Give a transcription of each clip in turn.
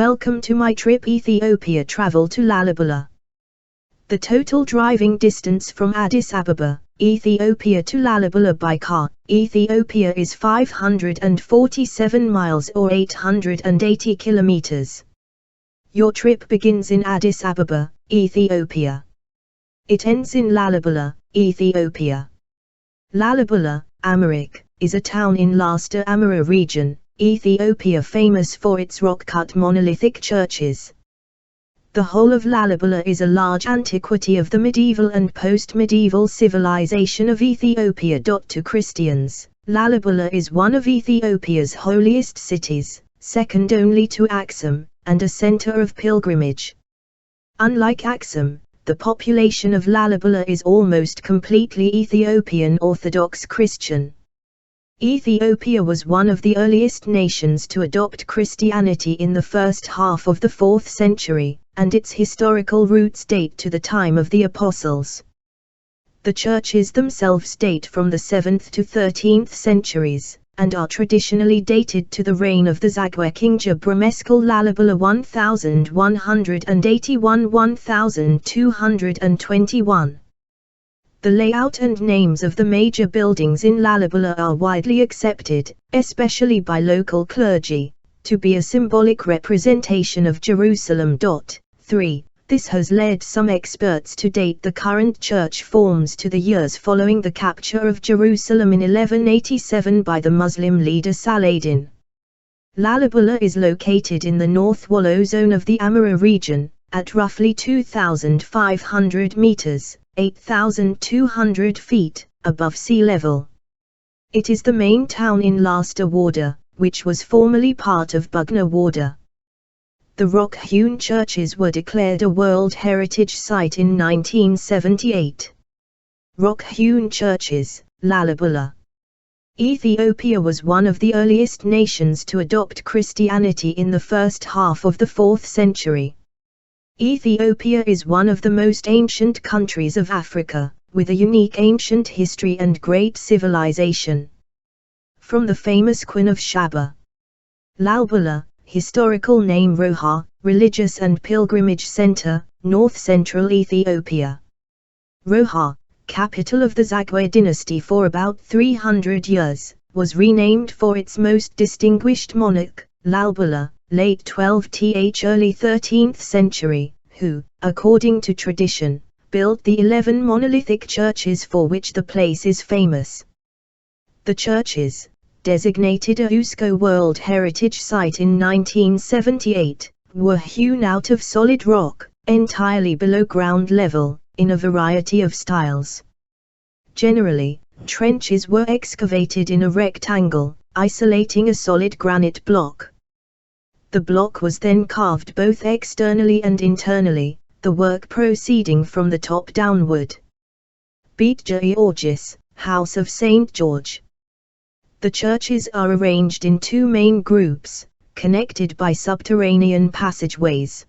Welcome to my trip Ethiopia travel to Lalibela. The total driving distance from Addis Ababa, Ethiopia to Lalibela by car, Ethiopia is 547 miles or 880 kilometers. Your trip begins in Addis Ababa, Ethiopia. It ends in Lalibela, Ethiopia. Lalibela, Amharic, is a town in Lasta Amhara region, Ethiopia, famous for its rock-cut monolithic churches. The whole of Lalibela is a large antiquity of the medieval and post-medieval civilization of Ethiopia. To Christians, Lalibela is one of Ethiopia's holiest cities, second only to Aksum, and a center of pilgrimage. Unlike Aksum, the population of Lalibela is almost completely Ethiopian Orthodox Christian. Ethiopia was one of the earliest nations to adopt Christianity in the first half of the 4th century, and its historical roots date to the time of the Apostles. The churches themselves date from the 7th to 13th centuries, and are traditionally dated to the reign of the Zagwe King Lalibela 1181–1221. The layout and names of the major buildings in Lalibela are widely accepted, especially by local clergy, to be a symbolic representation of Jerusalem. 3. This has led some experts to date the current church forms to the years following the capture of Jerusalem in 1187 by the Muslim leader Saladin. Lalibela is located in the North Wallo zone of the Amhara region, at roughly 2,500 meters, 8,200 feet, above sea level. It is the main town in Lasta Warda, which was formerly part of Bugna Warda. The Rock-Hewn Churches were declared a World Heritage Site in 1978. Rock-Hewn Churches, Lalibela. Ethiopia was one of the earliest nations to adopt Christianity in the first half of the 4th century. Ethiopia is one of the most ancient countries of Africa, with a unique ancient history and great civilization. From the famous Queen of Sheba. Lalibela, historical name Roha, religious and pilgrimage center, north-central Ethiopia. Roha, capital of the Zagwe dynasty for about 300 years, was renamed for its most distinguished monarch, Lalibela, late 12th early 13th century, who, according to tradition, built the 11 monolithic churches for which the place is famous. The churches, designated a UNESCO World Heritage Site in 1978, were hewn out of solid rock, entirely below ground level, in a variety of styles. Generally, trenches were excavated in a rectangle, isolating a solid granite block. The block was then carved both externally and internally, the work proceeding from the top downward. Beit Georgis, House of St. George. The churches are arranged in two main groups, connected by subterranean passageways.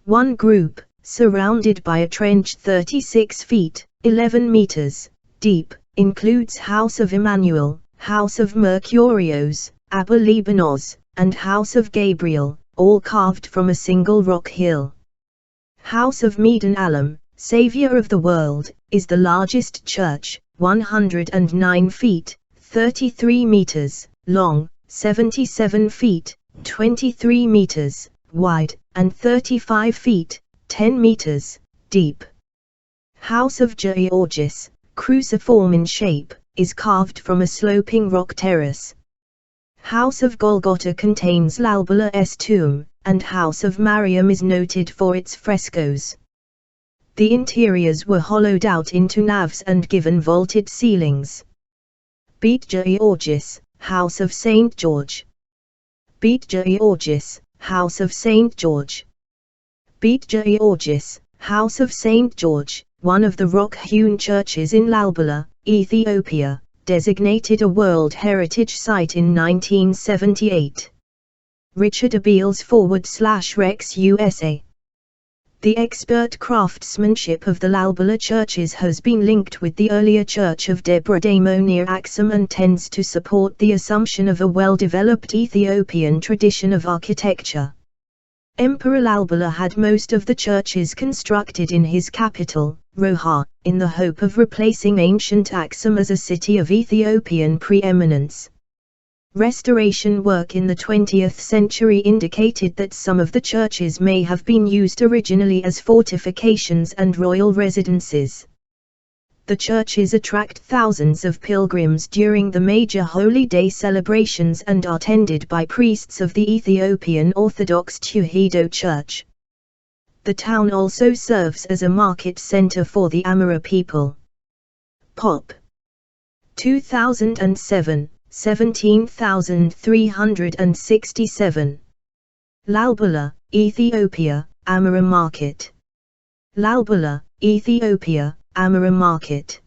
One group, surrounded by a trench 36 feet, 11 meters, deep, includes House of Emmanuel, House of Mercurios, Abba Libanos, and House of Gabriel, all carved from a single rock hill. House of Medan Alam, Savior of the World, is the largest church, 109 feet, 33 meters, long, 77 feet, 23 meters, wide, and 35 feet, 10 meters, deep. House of Georgis, cruciform in shape, is carved from a sloping rock terrace. House of Golgotha contains Lalibela's tomb, and House of Mariam is noted for its frescoes. The interiors were hollowed out into naves and given vaulted ceilings. Beit Georgis, House of St. George. Beit Georgis, House of St. George. Beit Georgis, House of St. George, one of the rock-hewn churches in Lalibela, Ethiopia, designated a World Heritage Site in 1978. Richard Abeles /Rex USA. The expert craftsmanship of the Lalibela churches has been linked with the earlier Church of Debre Damo near Aksum and tends to support the assumption of a well-developed Ethiopian tradition of architecture. Emperor Lalibela had most of the churches constructed in his capital, Roha, in the hope of replacing ancient Aksum as a city of Ethiopian preeminence. Restoration work in the 20th century indicated that some of the churches may have been used originally as fortifications and royal residences. The churches attract thousands of pilgrims during the major holy day celebrations and are tended by priests of the Ethiopian Orthodox Church. The town also serves as a market center for the Amhara people. Pop. 2007, 17,367. Lalibela, Ethiopia, Amhara Market. Lalibela, Ethiopia, Amhara Market.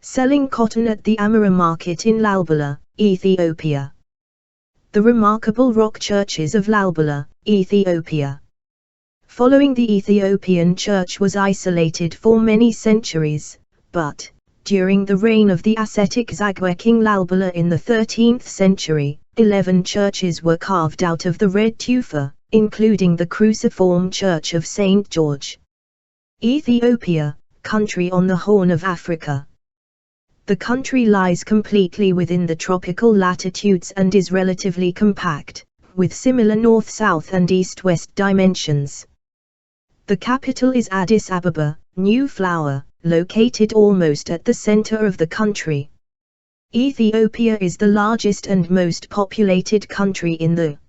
Selling cotton at the Amhara Market in Lalibela, Ethiopia. The remarkable rock churches of Lalibela, Ethiopia. Following the Ethiopian church was isolated for many centuries, but, during the reign of the ascetic Zagwe King Lalibela in the 13th century, 11 churches were carved out of the red tufa, including the cruciform Church of St. George. Ethiopia, country on the Horn of Africa. The country lies completely within the tropical latitudes and is relatively compact, with similar north-south and east-west dimensions. The capital is Addis Ababa, New Flower, located almost at the center of the country. Ethiopia is the largest and most populated country in the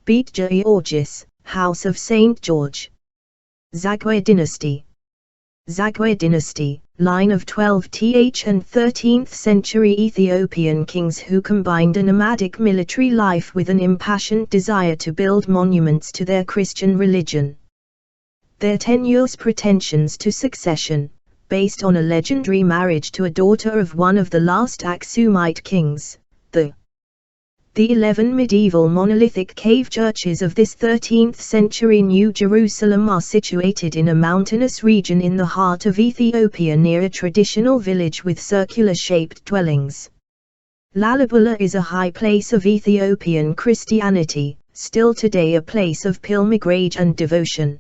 Georgis, House of St. George. Zagwe dynasty. Zagwe dynasty, line of 12th and 13th century Ethiopian kings who combined a nomadic military life with an impassioned desire to build monuments to their Christian religion. Their tenuous pretensions to succession, based on a legendary marriage to a daughter of one of the last Aksumite kings, the 11 medieval monolithic cave churches of this 13th century New Jerusalem are situated in a mountainous region in the heart of Ethiopia near a traditional village with circular-shaped dwellings. Lalibela is a high place of Ethiopian Christianity, still today a place of pilgrimage and devotion.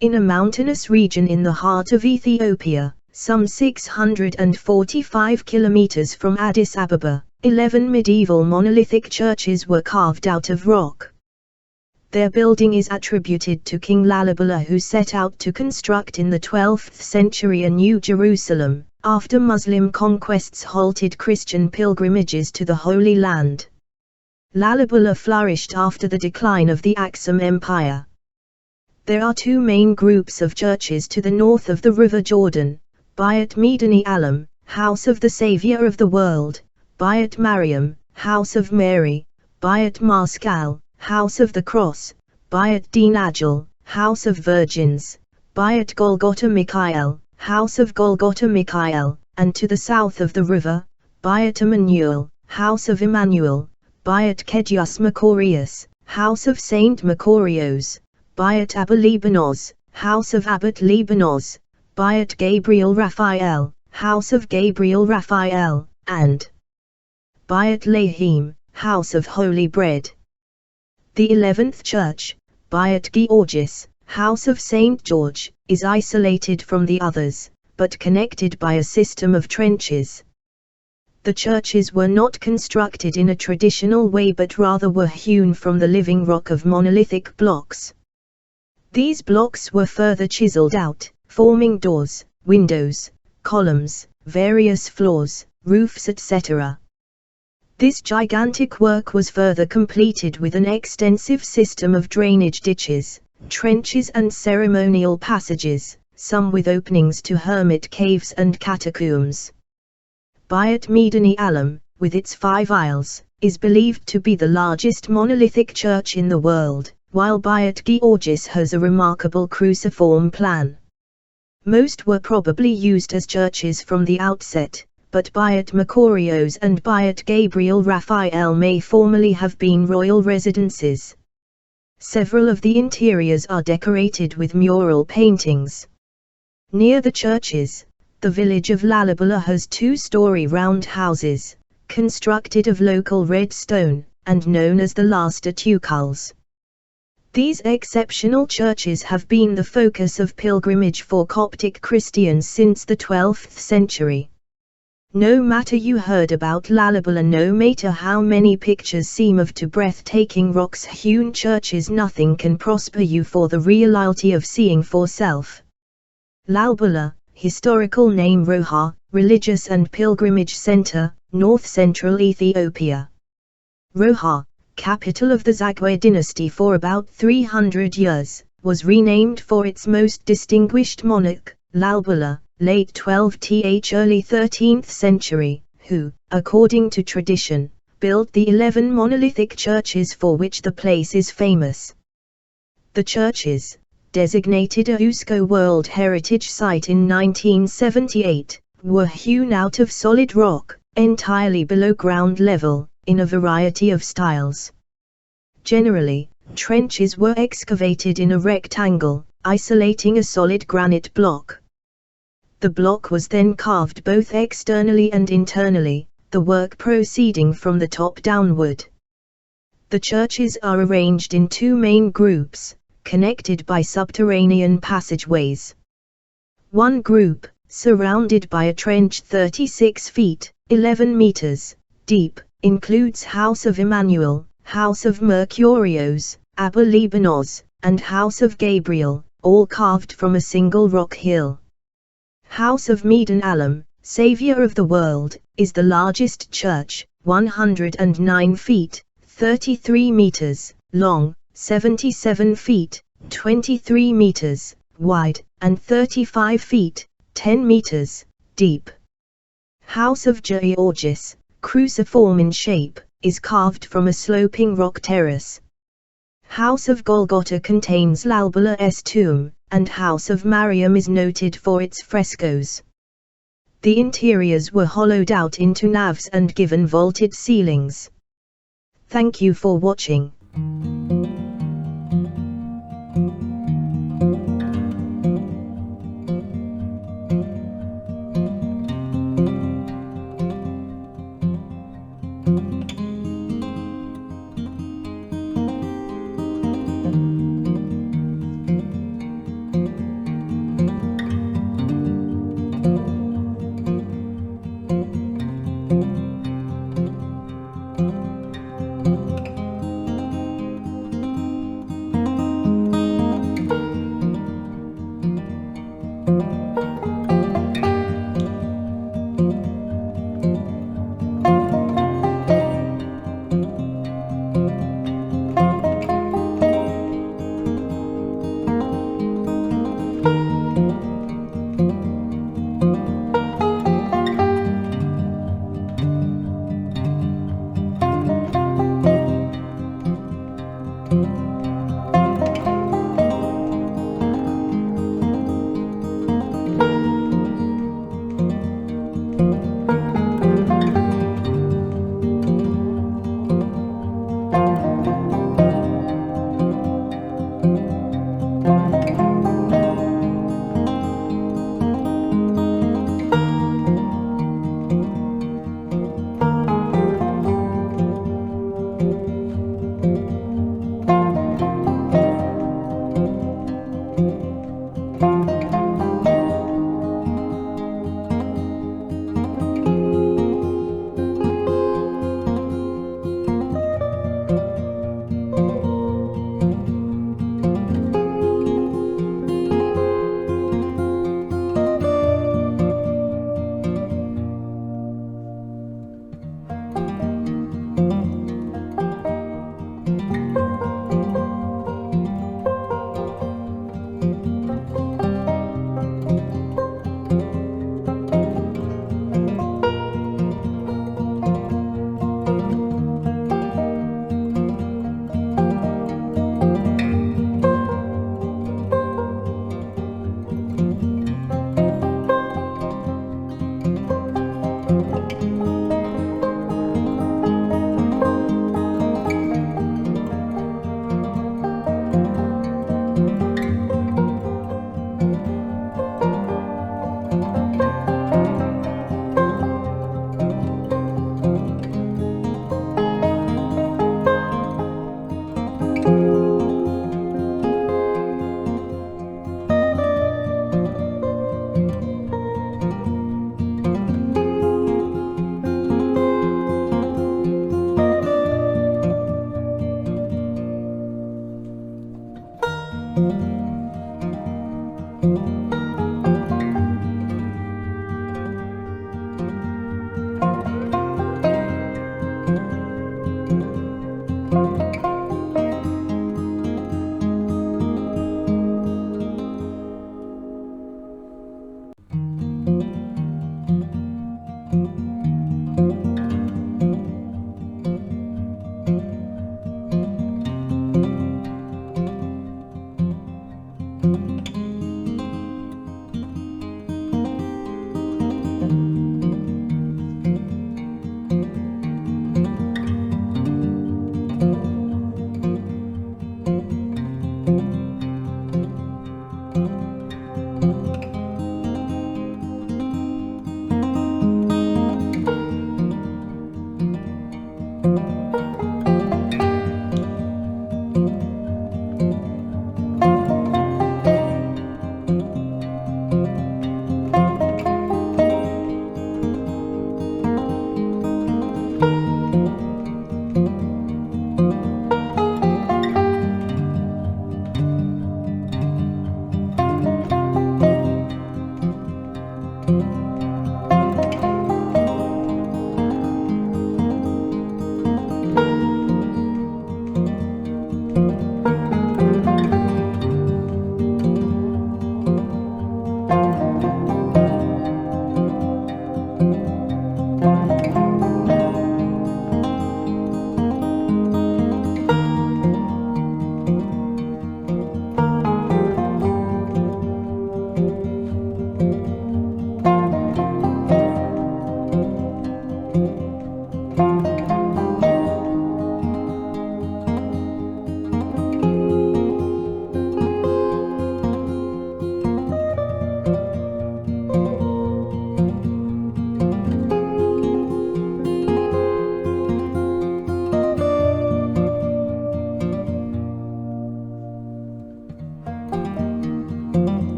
In a mountainous region in the heart of Ethiopia, some 645 kilometers from Addis Ababa, 11 medieval monolithic churches were carved out of rock. Their building is attributed to King Lalibela, who set out to construct in the 12th century a New Jerusalem, after Muslim conquests halted Christian pilgrimages to the Holy Land. Lalibela flourished after the decline of the Aksum Empire. There are two main groups of churches to the north of the River Jordan: Bayat Medani Alam, House of the Savior of the World; Bayat Mariam, House of Mary; Bayat Maskal, House of the Cross; Bayat Din Ajal, House of Virgins; Bayat Golgotha Mikhael, House of Golgotha Mikhael; and to the south of the river, Bayat Emmanuel, House of Emmanuel; Bayat Kedius Makarios, House of Saint Makarios; Bayat Abba Libanos, House of Abbot Libanos; Bayat Gabriel Raphael, House of Gabriel Raphael; and Bayat Lahim, House of Holy Bread. The 11th church, Bayat Georgis, House of St. George, is isolated from the others, but connected by a system of trenches. The churches were not constructed in a traditional way but rather were hewn from the living rock of monolithic blocks. These blocks were further chiseled out, forming doors, windows, columns, various floors, roofs, etc. This gigantic work was further completed with an extensive system of drainage ditches, trenches and ceremonial passages, some with openings to hermit caves and catacombs. Bayat Medani Alam, with its 5 aisles, is believed to be the largest monolithic church in the world, while Bayat Georgis has a remarkable cruciform plan. Most were probably used as churches from the outset, but Bayat Makarios and Bayat Gabriel Raphael may formerly have been royal residences. Several of the interiors are decorated with mural paintings. Near the churches, the village of Lalibela has 2-story round houses, constructed of local red stone, and known as the Lasta Tukuls. These exceptional churches have been the focus of pilgrimage for Coptic Christians since the 12th century. No matter you heard about Lalibela, no matter how many pictures seem of to breathtaking Rock-Hewn churches, nothing can prosper you for the reality of seeing for self. Lalibela, historical name Roha, religious and pilgrimage center, north-central Ethiopia. Roha, capital of the Zagwe dynasty for about 300 years, was renamed for its most distinguished monarch, Lalibela, late 12th early 13th century, who, according to tradition, built the 11 monolithic churches for which the place is famous. The churches, designated a UNESCO World Heritage Site in 1978, were hewn out of solid rock, entirely below ground level, in a variety of styles. Generally, trenches were excavated in a rectangle, isolating a solid granite block. The block was then carved both externally and internally, the work proceeding from the top downward. The churches are arranged in two main groups, connected by subterranean passageways. One group, surrounded by a trench 36 feet, 11 meters, deep, includes House of Emmanuel, House of Mercurios, Abba Libanos, and House of Gabriel, all carved from a single rock hill. House of Medan Alam, Savior of the World, is the largest church, 109 feet, 33 meters, long, 77 feet, 23 meters, wide, and 35 feet, 10 meters, deep. House of Georgis, cruciform in shape, is carved from a sloping rock terrace. House of Golgotha contains Lalibela's tomb, and House of Mariam is noted for its frescoes. The interiors were hollowed out into naves and given vaulted ceilings. Thank you for watching.